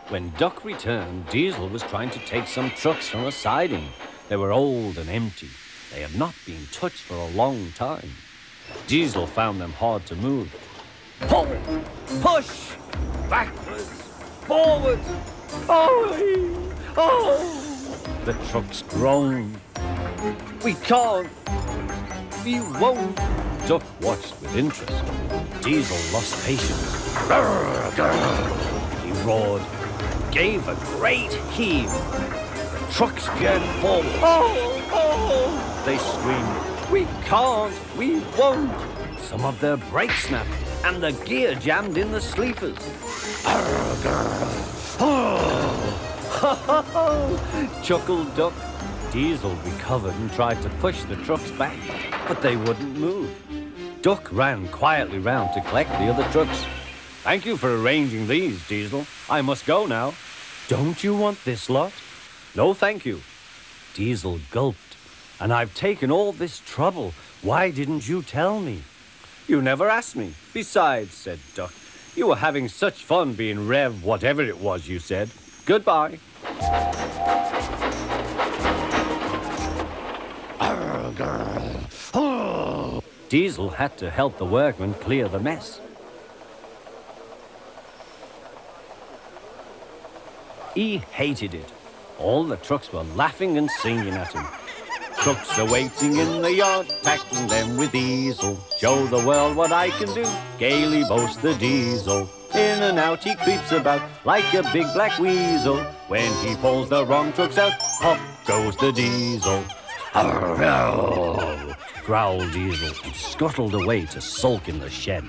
When Duck returned, Diesel was trying to take some trucks from a siding. They were old and empty. They had not been touched for a long time. Diesel found them hard to move. Forward! Push! Backwards! Forward! Oh! The trucks groaned. We can't! We won't! Duck watched with interest. Diesel lost patience. He roared, gave a great heave. The trucks geared forward. Oh! They screamed, we can't, we won't. Some of their brakes snapped, and the gear jammed in the sleepers. Chuckled Duck. Diesel recovered and tried to push the trucks back, but they wouldn't move. Duck ran quietly round to collect the other trucks. Thank you for arranging these, Diesel. I must go now. Don't you want this lot? No, thank you. Diesel gulped. And I've taken all this trouble. Why didn't you tell me? You never asked me. Besides, said Duck, you were having such fun being Rev whatever it was you said. Goodbye. Diesel had to help the workmen clear the mess. He hated it. All the trucks were laughing and singing at him. Trucks are waiting in the yard, tackling them with Diesel. Show the world what I can do, gaily boasts the Diesel. In and out he creeps about like a big black weasel. When he pulls the wrong trucks out, pop goes the Diesel. Growled Diesel and scuttled away to sulk in the shed.